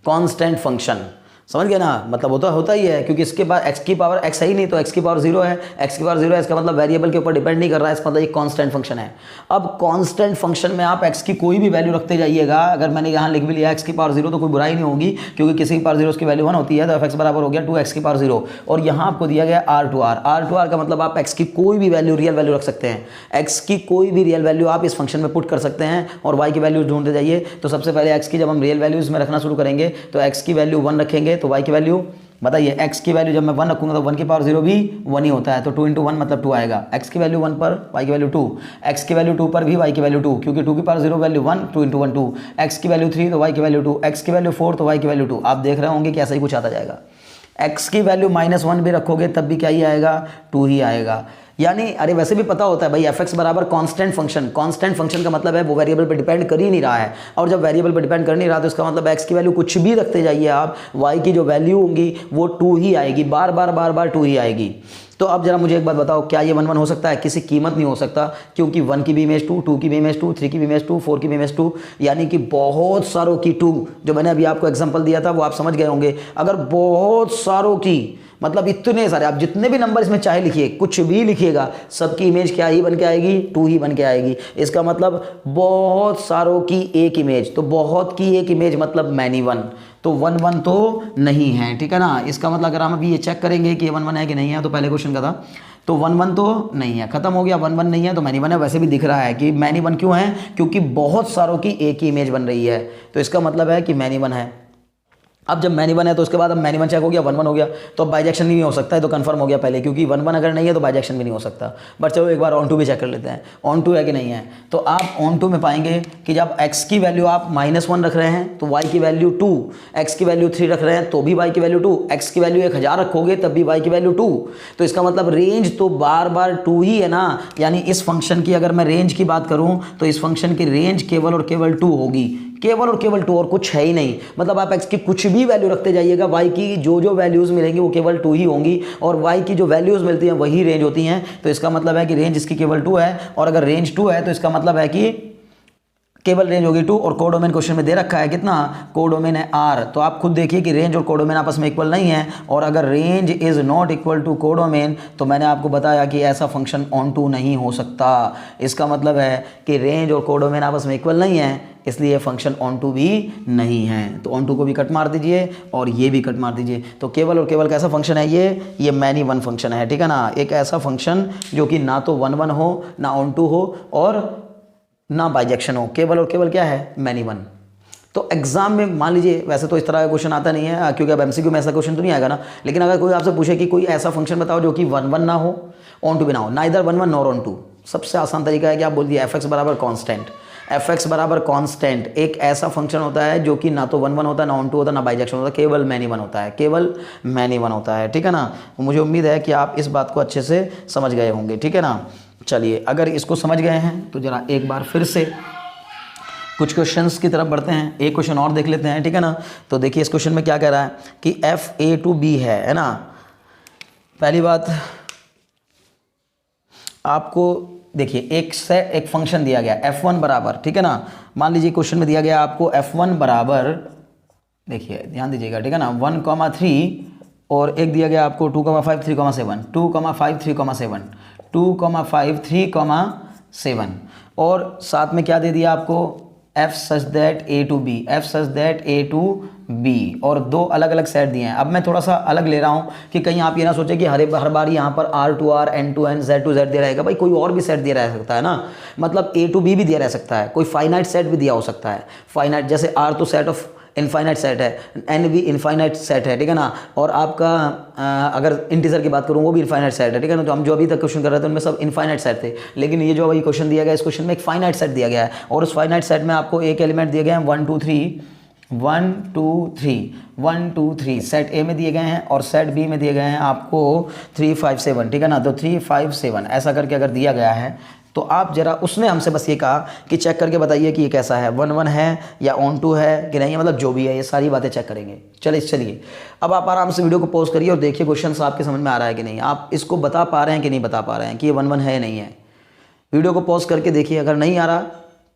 कांस्टेंट फंक्शन समझ गए ना, मतलब होता ही है, क्योंकि इसके बाद x की पावर x है ही नहीं, तो x की पावर 0 है, x की पावर 0 है, इसका मतलब वेरिएबल के ऊपर डिपेंड नहीं कर रहा है, इसका मतलब एक कांस्टेंट फंक्शन है। अब कांस्टेंट फंक्शन में आप x की कोई भी वैल्यू रखते जाइएगा। अगर मैंने यहाँ लिख भी लिया x की पावर 0 तो कोई बुराई नहीं होगी, क्योंकि किसी की पावर 0 उसकी वैल्यू 1 होती है, तो fx बराबर हो गया 2x की पावर 0। और यहाँ आपको दिया गया r टू r का मतलब आप x की कोई भी वैल्यू, रियल वैल्यू रख सकते हैं। x की कोई भी रियल वैल्यू आप इस फंक्शन में पुट कर सकते हैं, और y की वैल्यू ढूंढते जाइए। तो सबसे पहले x की जब हम रियल वैल्यूज में रखना शुरू करेंगे तो x की वैल्यू 1 रखेंगे, तो y की वैल्यू बताइए, x की वैल्यू जब मैं 1 रखूंगा तो 1 की पावर 0 भी 1 ही होता है, तो 2 × 1 मतलब 2 आएगा। x की वैल्यू 1 पर y की वैल्यू 2, x की वैल्यू 2 पर भी y की वैल्यू 2, क्योंकि 2 की पावर 0 वैल्यू 1, 2 × 1 2, x की वैल्यू 3 तो y की वैल्यू 2, x की वैल्यू 4 तो y की वैल्यू 2। आप देख रहे होंगे कि ऐसा ही कुछ आता जाएगा। x की वैल्यू -1 भी रखोगे तब भी क्या ही आएगा, 2 ही आएगा। यानी अरे वैसे भी पता होता है भाई fx बराबर कांस्टेंट फंक्शन। कांस्टेंट फंक्शन का मतलब है वो वेरिएबल पे डिपेंड कर ही नहीं रहा है, और जब वेरिएबल पे डिपेंड कर नहीं रहा तो इसका मतलब x की वैल्यू कुछ भी रखते जाइए आप, y की जो वैल्यू होंगी वो 2 ही आएगी, बार बार 2 ही आएगी। तो अब जरा मुझे एक बात बताओ, क्या ये 1 1 हो सकता है? किसी कीमत नहीं हो सकता, क्योंकि 1 की भी इमेज 2, 2 की भी इमेज 2, 3 की भी इमेज 2, 4 की भी इमेज 2, यानी कि बहुत सारों की 2। जो मैंने अभी आपको एग्जांपल दिया था वो आप समझ गए होंगे। अगर बहुत सारों की मतलब इतने सारे, आप जितने भी नंबर इसमें चाहे लिखिए, कुछ भी लिखिएगा, सबकी इमेज क्या ही बन के आएगी, 2 ही बन के आएगी। इसका मतलब बहुत सारों की एक इमेज, तो बहुत की एक इमेज मतलब मैनी वन, तो 1 1 तो नहीं है, ठीक है ना। इसका मतलब अगर हम अभी ये चेक करेंगे कि ये 1 1 है कि नहीं है, तो पहले क्वेश्चन का था तो 1 1 तो नहीं है, खत्म हो गया। 1 1 नहीं है तो मैनी वन है। वैसे भी दिख रहा है कि मैनी वन क्यों है, क्योंकि बहुत सारों की एक ही इमेज बन रही है, तो इसका मतलब है कि मैनी वन है। अब जब मैनी वन है तो उसके बाद अब मैनी वन चेक हो गया, 1 1 हो गया, तो अब बाइजेक्शन नहीं हो सकता है, तो कंफर्म हो गया पहले, क्योंकि 1 1 अगर नहीं है तो बाइजेक्शन भी नहीं हो सकता। बट चलो एक बार ऑन टू भी चेक कर लेते हैं, ऑन टू है कि नहीं है। तो आप ऑन टू में पाएंगे कि जब x की वैल्यू आप -1 रख रहे हैं तो y की वैल्यू 2, x की वैल्यू 3 रख रहे हैं तो भी y की वैल्यू 2, x की वैल्यू 1000 रखोगे तब भी y की वैल्यू 2। तो इसका मतलब रेंज तो बार बार 2 ही है ना, यानी इस फंक्शन की अगर मैं रेंज की बात करूं तो इस फंक्शन की रेंज केवल और केवल 2 होगी, केवल और केवल 2, और कुछ है ही नहीं। मतलब आप x की कुछ भी वैल्यू रखते जाइएगा, y की जो जो वैल्यूज मिलेंगी वो केवल 2 ही होंगी, और y की जो वैल्यूज मिलती हैं वही रेंज होती हैं। तो इसका मतलब है कि रेंज इसकी केवल 2 है, और अगर रेंज 2 है तो इसका मतलब है कि केवल रेंज होगी 2। और कोडोमेन क्वेश्चन में दे रखा है कितना, कोडोमेन है r, तो आप खुद देखिए कि रेंज और कोडोमेन आपस में इक्वल नहीं है, और अगर range is not equal to codomain तो मैंने आपको बताया कि ऐसा फंक्शन ऑन टू नहीं हो सकता। इसका मतलब है कि रेंज और कोडोमेन आपस में इक्वल नहीं है, इसलिए फंक्शन ऑन टू भी नहीं है। तो ऑन टू को भी कट मार दीजिए और ये भी कट मार दीजिए। तो केवल और केवल कैसा फंक्शन है ये मैनी वन फंक्शन है, ठीक है ना। एक ऐसा फंक्शन जो कि ना तो 1 1 हो, ना ऑन टू हो, और ना बाइजेक्शन हो, केवल और केवल क्या है, मैनी वन। तो एग्जाम में मान लीजिए, वैसे तो इस तरह का क्वेश्चन आता नहीं है क्योंकि अब एमसीक्यू में ऐसा क्वेश्चन तो नहीं आएगा ना, लेकिन अगर कोई आपसे पूछे कि कोई ऐसा फंक्शन बताओ जो कि 1 1 ना हो, ऑन टू भी ना हो, नाइदर 1 1 नॉर ऑन टू, सबसे आसान तरीका है कि आप बोल दिए एफ एक्स बराबर कॉन्स्टेंट। एफ एक्स बराबर कॉन्स्टेंट एक ऐसा फंक्शन होता है जो कि ना तो 1 1 होता है, ना ऑन टू होता है, ना बाइजेक्शन होता है, केवल मैनी वन होता है, केवल मैनी वन होता है। ठीक है ना, मुझे उम्मीद है कि आप इस बात को अच्छे से समझ गए होंगे। ठीक है ना, चलिए अगर इसको समझ गए हैं तो जरा एक बार फिर से कुछ क्वेश्चंस की तरफ बढ़ते हैं, एक क्वेश्चन और देख लेते हैं। ठीक है ना, तो देखिए इस क्वेश्चन में क्या कह रहा है कि एफ ए टू बी है ना। पहली बात आपको देखिए एक फंक्शन दिया गया f1 बराबर, ठीक है ना, मान लीजिए क्वेश्चन में दिया गया आपको f1 बराबर, देखिए ध्यान दीजिएगा, ठीक है ना, 1,3 और एक दिया गया आपको 2,5 3,7 2,5 3,7 2,5 3,7 और साथ में क्या दे दिया आपको f such that a to b, f such that a to b, और दो अलग अलग सेट दिए हैं। अब मैं थोड़ा सा अलग ले रहा हूँ कि कहीं आप ये ना सोचे कि हर बार यहाँ पर r to r n to n z to z दिया रहेगा। भाई कोई और भी सेट दिया रह सकता है ना, मतलब a टू b भी दिया रह सकता है, कोई फाइनाइट सेट भी दिया हो सकता है। फाइनाइट जैसे r तो सेट ऑफ इनफाइनाइट सेट है, n भी इनफाइनाइट सेट है, ठीक है ना, और आपका अगर इंटीजर की बात करूँ वो भी इनफाइनाइट सेट है। ठीक है ना, तो हम जो अभी तक क्वेश्चन कर रहे थे उनमें सब इनफाइनाइट सेट थे, लेकिन ये जो अभी क्वेश्चन दिया गया इस क्वेश्चन में एक फाइनाइट सेट दिया गया है, और उस फाइनाइट सेट में आपको एक एलिमेंट दिए गए हैं 1 2 3 सेट ए में दिए गए हैं और सेट बी में दिए गए हैं आपको 3 5 7, ठीक है ना। तो 3 5 7 ऐसा करके अगर दिया गया है तो आप जरा, उसने हमसे बस ये कहा कि चेक करके बताइए कि ये कैसा है, 1 1 है या ऑन टू है कि नहीं, मतलब जो भी है ये सारी बातें चेक करेंगे। चलिए अब आप आराम से वीडियो को पॉज करिए और देखिए क्वेश्चन आपके समझ में आ रहा है कि नहीं, आप इसको बता पा रहे हैं कि नहीं बता पा रहे हैं कि ये 1 1 है या नहीं है। वीडियो को पॉज करके देखिए, अगर नहीं आ रहा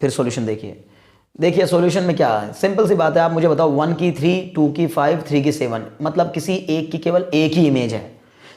फिर सॉल्यूशन देखिए। देखिए सॉल्यूशन में क्या है, सिंपल सी बात है, आप मुझे बताओ 1 की 3 2 की 5 3 की 7, मतलब किसी एक की केवल एक ही इमेज है,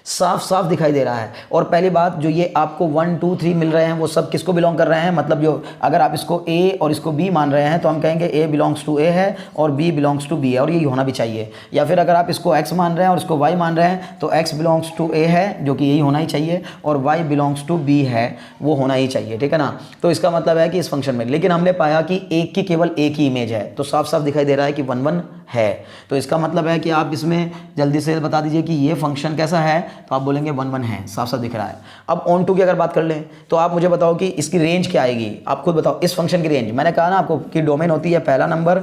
साफ साफ दिखाई दे रहा है। और पहली बात जो ये आपको 1 2 3 मिल रहे हैं वो सब किसको बिलोंग कर रहे हैं, मतलब जो अगर आप इसको A और इसको B मान रहे हैं तो हम कहेंगे A बिलोंग्स टू A है और B बिलोंग्स टू B है, और ये होना भी चाहिए। या फिर अगर आप इसको X मान रहे हैं और इसको Y मान रहे हैं तो X बिलोंग्स टू A है, जो कि यही होना ही चाहिए, और Y बिलोंग्स टू B है, वो होना ही चाहिए। ठीक है ना, तो इसका मतलब है कि इस फंक्शन में, लेकिन हमने पाया कि एक की केवल एक ही इमेज है, तो साफ साफ दिखाई दे रहा है कि 1 1 है। तो इसका मतलब है कि आप इसमें जल्दी से बता दीजिए कि ये फंक्शन कैसा है, तो आप बोलेंगे 1 1 है, साफ साफ दिख रहा है। अब ऑन टू की अगर बात कर लें तो आप मुझे बताओ कि इसकी रेंज क्या आएगी, आप खुद बताओ इस फंक्शन की रेंज। मैंने कहा ना आपको कि डोमेन होती है पहला नंबर,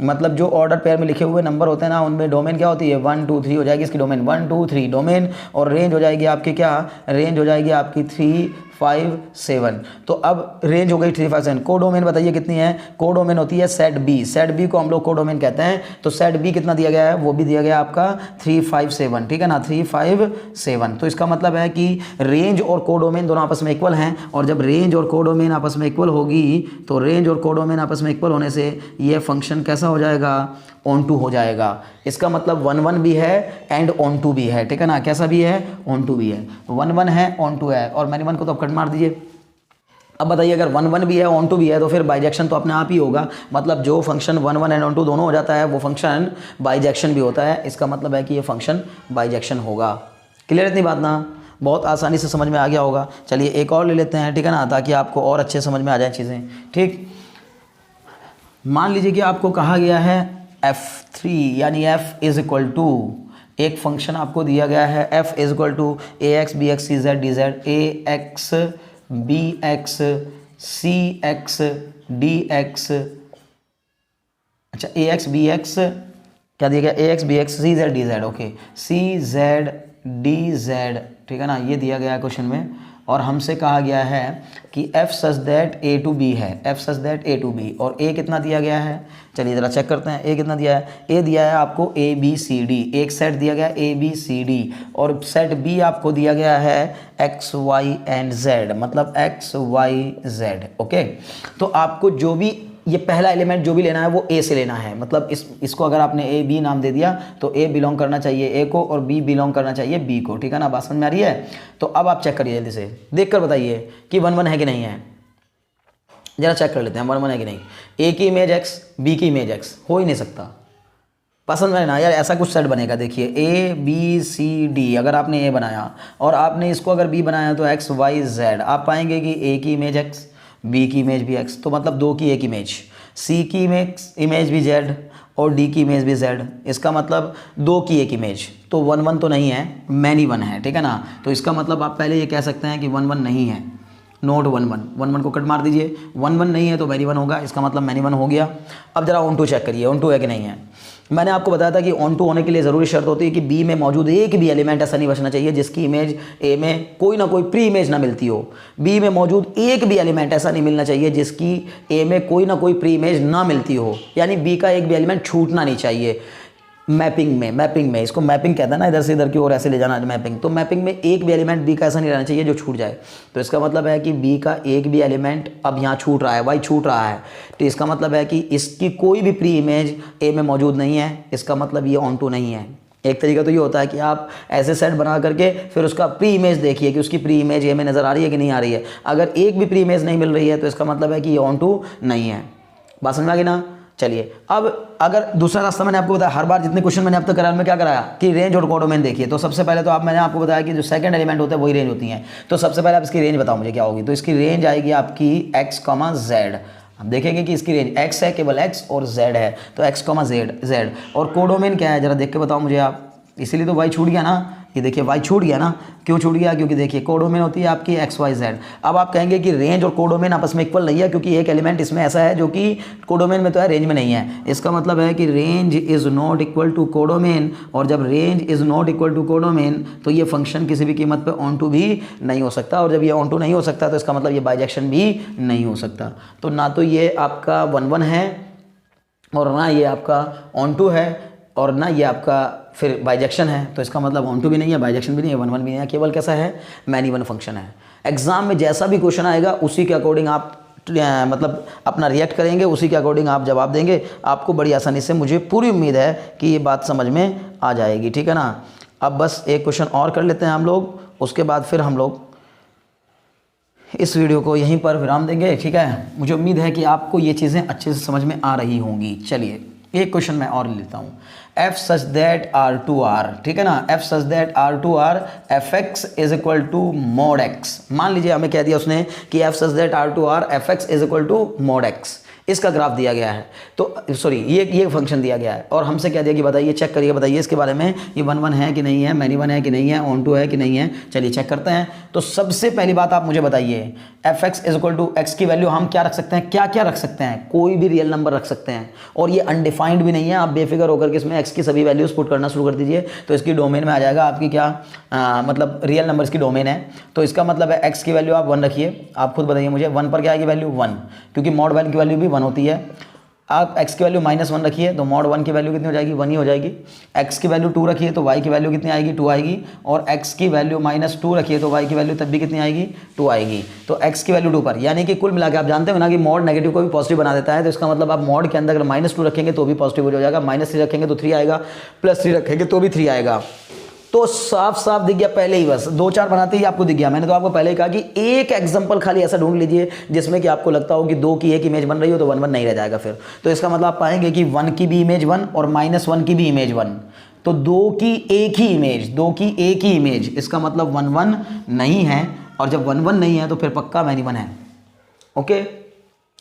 मतलब जो ऑर्डर पेयर में लिखे हुए नंबर होते हैं ना उनमें डोमेन क्या होती है 1 2 3 हो जाएगी इसकी डोमेन, 1 2 3 डोमेन, और रेंज हो जाएगी आपकी क्या, रेंज हो जाएगी आपकी 3 5 7। तो अब रेंज हो गई 3 5 7। कोडोमेन बताइए कितनी है, कोडोमेन होती है सेट बी, सेट बी को हम लोग कोडोमेन कहते हैं। तो सेट बी कितना दिया गया है, वो भी दिया गया आपका 3 5 7, ठीक है ना, 3 5 7। तो इसका मतलब है कि रेंज और कोडोमेन दोनों आपस में इक्वल हैं, और जब रेंज और कोडोमेन आपस में इक्वल होगी तो रेंज और कोडोमेन आपस में इक्वल होने से ये फंक्शन कैसा हो जाएगा, ऑन टू हो जाएगा। इसका मतलब 1 1 भी है एंड ऑन टू भी है, ठीक है ना, कैसा भी है, ऑन टू भी है, 1 1 है ऑन टू है, और मैंने 1 को तो अब कट मार दीजिए। अब बताइए अगर 1 1 भी है ऑन टू भी है तो फिर बाइजेक्शन तो अपने आप ही होगा, मतलब जो फंक्शन 1 1 एंड ऑन टू दोनों हो जाता है वो फंक्शन बाइजेक्शन भी होता है। इसका मतलब है कि ये फंक्शन बाइजेक्शन होगा। क्लियर इतनी बात ना, बहुत आसानी से समझ में आ गया होगा। चलिए एक और ले लेते हैं, ठीक है ना, ताकि आपको और अच्छे समझ में आ जाए चीज़ें। ठीक, मान लीजिए कि आपको कहा गया है f3 यानी f इज इक्वल टू, एक फंक्शन आपको दिया गया है f is equal to ax bx cz dz, ax bx cx dx, अच्छा ax bx क्या दिया गया, ax bx cz dz, okay cz dz, ठीक है ना, ये दिया गया है क्वेश्चन में। और हमसे कहा गया है कि f such that a to b है, f such that a to b, और a कितना दिया गया है, चलिए ज़रा चेक करते हैं a कितना दिया है। a दिया है आपको a b c d, एक सेट दिया गया a b c d, और सेट b आपको दिया गया है x y and z, मतलब x y z, ओके। तो आपको जो भी ये पहला एलिमेंट जो भी लेना है वो A से लेना है, मतलब इसको अगर आपने A B नाम दे दिया तो A बिलोंग करना चाहिए A को और B बिलोंग करना चाहिए B को, ठीक है ना, बात समझ में आ रही है। तो अब आप चेक करिए जल्दी से, देख कर बताइए कि 1 1 है कि नहीं है, जरा चेक कर लेते हैं 1 1 है कि नहीं। A की इमेज X, B की इमेज X, हो ही नहीं सकता, पसंद में ना यार, ऐसा कुछ सेट बनेगा। देखिए A B C D, अगर आपने A बनाया और आपने इसको अगर B बनाया तो X Y Z, आप पाएंगे कि A की इमेज X, B की इमेज भी X, तो मतलब दो की एक इमेज। सी की इमेज भी z और d की इमेज भी z, इसका मतलब 2 की एक इमेज, तो 1 1 तो नहीं है, मैनी 1 है, ठीक है ना। तो इसका मतलब आप पहले ये कह सकते हैं कि 1 1 नहीं है, नोट 1 1, 1 1 को कट मार दीजिए, 1 1 नहीं है तो मैनी 1 होगा, इसका मतलब मैनी 1 हो गया। अब जरा ऑन टू चेक करिए, ऑन टू है कि नहीं है। मैंने आपको बताया था कि ऑन टू होने के लिए ज़रूरी शर्त होती है कि बी में मौजूद एक भी एलिमेंट ऐसा नहीं बचना चाहिए जिसकी इमेज ए में कोई ना कोई प्री इमेज ना मिलती हो। बी में मौजूद एक भी एलिमेंट ऐसा नहीं मिलना चाहिए जिसकी ए में कोई ना कोई प्री इमेज ना मिलती हो, यानी बी का एक भी एलिमेंट छूटना नहीं चाहिए। मैपिंग में इसको मैपिंग कहता है ना, इधर से इधर की ओर ऐसे ले जाना मैपिंग। तो मैपिंग में एक भी एलिमेंट बी का ऐसा नहीं रहना चाहिए जो छूट जाए। तो इसका मतलब है कि बी का एक भी एलिमेंट अब यहाँ छूट रहा है, वाई छूट रहा है, तो इसका मतलब है कि इसकी कोई भी प्री इमेज ए में मौजूद नहीं है, इसका मतलब ये ऑन टू नहीं है। एक तरीका तो ये होता है कि आप ऐसे सेट बना करके फिर उसका प्री इमेज देखिए कि उसकी प्री इमेज ए में नज़र आ रही है कि नहीं आ रही है। अगर एक भी प्री इमेज नहीं मिल रही है तो इसका मतलब है कि ये ऑन टू नहीं है। बात समझ में आ गई ना। चलिए अब अगर दूसरा रास्ता मैंने आपको बताया, हर बार जितने क्वेश्चन मैंने अब तक कराया उनमें क्या कराया कि रेंज और कोडोमेन देखिए। तो सबसे पहले तो मैंने आपको बताया कि जो सेकंड एलिमेंट होता है वही रेंज होती है। तो सबसे पहले आप इसकी रेंज बताओ मुझे क्या होगी। तो इसकी रेंज आएगी आपकी x, z। हम देखेंगे कि इसकी रेंज x है, केवल x, और z है, तो x, z। और कोडोमेन क्या है जरा देख के बताओ मुझे आप। इसीलिए तो y छूट गया ना, ये देखिए y छूट गया ना। क्यों छूट गया? क्योंकि देखिए कोडोमेन होती है आपकी x, y, z। अब आप कहेंगे कि रेंज और कोडोमेन आपस में इक्वल नहीं है, क्योंकि एक एलिमेंट इसमें ऐसा है जो कि कोडोमेन में तो है, रेंज में नहीं है। इसका मतलब है कि range is not equal to codomain, और जब range is not equal to codomain तो ये फंक्शन किसी भी कीमत पे ऑन टू भी नहीं हो सकता, और जब ये ऑन टू नहीं हो सकता तो इसका मतलब ये बाइजेक्शन भी नहीं हो सकता। तो ना तो ये आपका 1 1 है, और ना ये आपका ऑन टू है, और ना ये आपका फिर बाइजेक्शन है। तो इसका मतलब ऑन टू भी नहीं है, बाइजेक्शन भी नहीं है, 1 1 भी नहीं है, केवल कैसा है, मैनी 1 फंक्शन है। एग्जाम में जैसा भी क्वेश्चन आएगा उसी के अकॉर्डिंग आप मतलब अपना रिएक्ट करेंगे, उसी के अकॉर्डिंग आप जवाब देंगे। आपको बड़ी आसानी से, मुझे पूरी उम्मीद है कि ये बात समझ में आ जाएगी, ठीक है ना। अब बस एक क्वेश्चन और कर लेते हैं हम लोग, उसके बाद फिर हम लोग इस वीडियो को यहीं पर विराम देंगे, ठीक है। मुझे उम्मीद है कि आपको ये चीज़ें अच्छे से समझ में आ रही होंगी। चलिए एक क्वेश्चन मैं और लेता हूँ, f such that R2R, ठीक है ना, f such that R2R fx is equal to mod x। मान लीजिए हमें कह दिया उसने कि f such that R2R fx is equal to mod x, इसका ग्राफ दिया गया है, तो सॉरी ये फंक्शन दिया गया है, और हमसे क्या दिया कि बताइए, चेक करिए, बताइए इसके बारे में, ये 1 1 है कि नहीं है, मैनी 1 है कि नहीं है, ऑन टू है कि नहीं है। चलिए चेक करते हैं। तो सबसे पहली बात आप मुझे बताइए, f x is equal to x की वैल्यू हम क्या रख सकते हैं, क्या क्या रख सकते हैं, कोई भी रियल नंबर रख सकते हैं, और ये अनडिफाइंड भी नहीं है। आप बेफिक्र होकर के इसमें एक्स की सभी वैल्यूज पुट करना शुरू कर दीजिए, तो इसकी डोमेन में आ जाएगा आपकी क्या मतलब रियल नंबर्स की डोमेन है। तो इसका मतलब है एक्स की वैल्यू आप 1 रखिए, आप खुद बताइए मुझे 1 पर क्या आएगी वैल्यू 1, क्योंकि मॉड 1 की वैल्यू भी 1 होती है। आप x की वैल्यू -1 रखिए तो मॉड 1 की वैल्यू कितनी हो जाएगी, 1 ही हो जाएगी। x की वैल्यू 2 रखिए तो y की वैल्यू कितनी आएगी, 2 आएगी। और x की वैल्यू -2 रखिए तो y की वैल्यू तब भी कितनी आएगी, 2 आएगी। तो x की वैल्यू 2 पर, यानी कि कुल मिला के आप जानते हो ना कि मॉड नेगेटिव को भी पॉजिटिव बना देता है। तो इसका मतलब आप मॉड के अंदर अगर -2 रखेंगे तो भी पॉजिटिव हो जाएगा, -3 रखेंगे तो 3 आएगा, +3 रखेंगे तो भी 3 आएगा। तो साफ साफ दिख गया पहले ही, बस 2-4 बनाते ही आपको दिख गया। मैंने तो आपको पहले ही कहा कि एक एग्जांपल खाली ऐसा ढूंढ लीजिए जिसमें कि आपको लगता हो कि 2 की एक इमेज बन रही हो, तो 1 1 नहीं रह जाएगा फिर। तो इसका मतलब आप पाएंगे कि 1 की भी इमेज 1 और -1 की भी इमेज 1, तो 2 की एक ही इमेज, इसका मतलब 1 1 नहीं है। और जब 1 1 नहीं है तो फिर पक्का मैनी 1 है। ओके,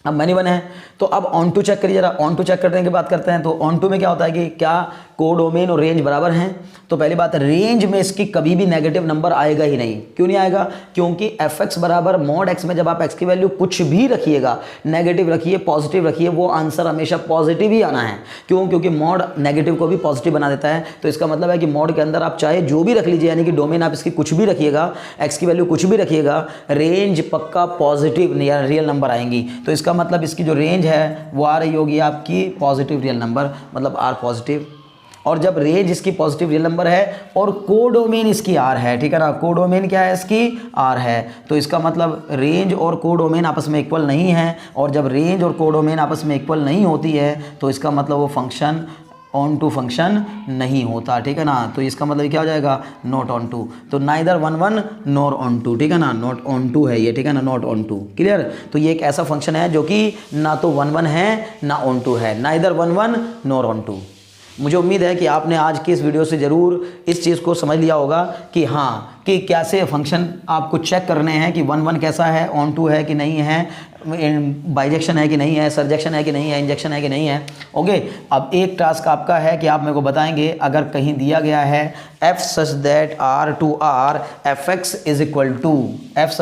अब मैनी 1 है। तो अब ऑन टू चेक करिए जरा। ऑन टू चेक करने की बात करते हैं। तो ऑन टू में क्या होता है कि क्या कोडोमेन और रेंज बराबर हैं। तो पहली बात, रेंज में इसकी कभी भी नेगेटिव नंबर आएगा ही नहीं। क्यों नहीं आएगा, क्योंकि एफ एक्स बराबर मॉड एक्स में जब आप एक्स की वैल्यू कुछ भी रखिएगा, नेगेटिव रखिए, पॉजिटिव रखिए, वो आंसर हमेशा पॉजिटिव ही आना है। क्यों, क्योंकि मॉड नेगेटिव को भी पॉजिटिव बना देता है। तो इसका मतलब है कि मॉड के अंदर आप चाहे जो भी रख लीजिए, यानी कि डोमेन आप इसकी कुछ भी रखिएगा, एक्स की वैल्यू कुछ भी रखिएगा, रेंज पक्का पॉजिटिव या रियल नंबर आएंगी। तो इसका मतलब इसकी जो रेंज है वो आ रही होगी आपकी पॉजिटिव रियल नंबर, मतलब आर पॉजिटिव। और जब रेंज इसकी पॉजिटिव रियल नंबर है और कोडोमेन इसकी आर है, ठीक है ना, कोडोमेन क्या है इसकी, आर है, तो इसका मतलब रेंज और कोडोमेन आपस में इक्वल नहीं है। और जब रेंज और कोडोमेन आपस में इक्वल नहीं होती है तो इसका मतलब वो फंक्शन ऑन टू फंक्शन नहीं होता, ठीक है ना। तो इसका मतलब क्या हो जाएगा, नॉट ऑन टू। तो नाइदर 1 1 नॉर ऑन टू, ठीक है ना, नॉट ऑन टू है ये, ठीक है ना, नॉट ऑन टू। क्लियर। तो ये एक ऐसा फंक्शन है जो कि ना तो 1 1 है ना ऑन टू है, नाइदर 1 1 नॉर ऑन टू। मुझे उम्मीद है कि आपने आज की इस वीडियो से ज़रूर इस चीज़ को समझ लिया होगा कि हाँ, कि कैसे फंक्शन आपको चेक करने हैं कि 1 1 कैसा है, ऑन टू है कि नहीं है, बाइजेक्शन है कि नहीं है, सरजेक्शन है कि नहीं है, इंजेक्शन है कि नहीं है। ओके, अब एक टास्क आपका है कि आप मेरे को बताएंगे अगर कहीं दिया गया है f such that r to r fx is equal to fx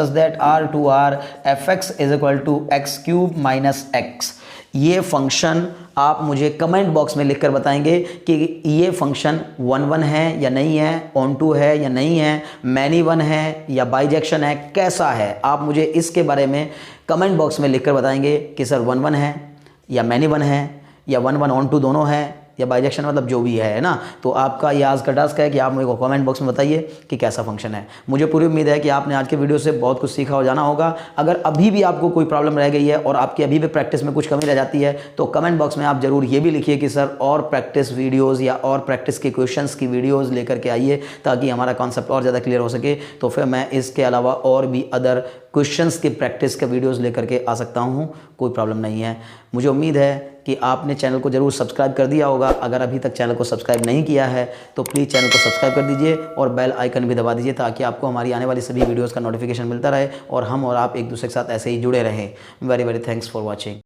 is equal to x cube minus x। ये फंक्शन आप मुझे कमेंट बॉक्स में लिखकर बताएंगे कि ये फंक्शन 1 1 है या नहीं है, ऑन टू है या नहीं है, मैनी वन है या बाइजेक्शन है, कैसा है। आप मुझे इसके बारे में कमेंट बॉक्स में लिखकर बताएंगे कि सर 1 1 है या मैनी वन है या 1 1 ऑन टू दोनों है या बाइजेक्शन, मतलब जो भी है ना। तो आपका ये आज का टास्क है कि आप मेरे को कमेंट बॉक्स में बताइए कि कैसा फंक्शन है। मुझे पूरी उम्मीद है कि आपने आज के वीडियो से बहुत कुछ सीखा और जाना होगा। अगर अभी भी आपको कोई प्रॉब्लम रह गई है और आपकी अभी भी प्रैक्टिस में कुछ कमी रह जाती है तो कमेंट बॉक्स में आप ज़रूर ये भी लिखिए कि सर और प्रैक्टिस वीडियोज़ या और प्रैक्टिस के क्वेश्चंस की वीडियोज़ लेकर के आइए, ताकि हमारा कॉन्सेप्ट और ज़्यादा क्लियर हो सके। तो फिर मैं इसके अलावा और भी अदर क्वेश्चंस की प्रैक्टिस के वीडियोज़ लेकर के आ सकता हूँ, कोई प्रॉब्लम नहीं है। मुझे उम्मीद है कि आपने चैनल को ज़रूर सब्सक्राइब कर दिया होगा। अगर अभी तक चैनल को सब्सक्राइब नहीं किया है तो प्लीज़ चैनल को सब्सक्राइब कर दीजिए और बेल आइकन भी दबा दीजिए, ताकि आपको हमारी आने वाली सभी वीडियोज़ का नोटिफिकेशन मिलता रहे और हम और आप एक दूसरे के साथ ऐसे ही जुड़े रहें। Very very thanks for watching.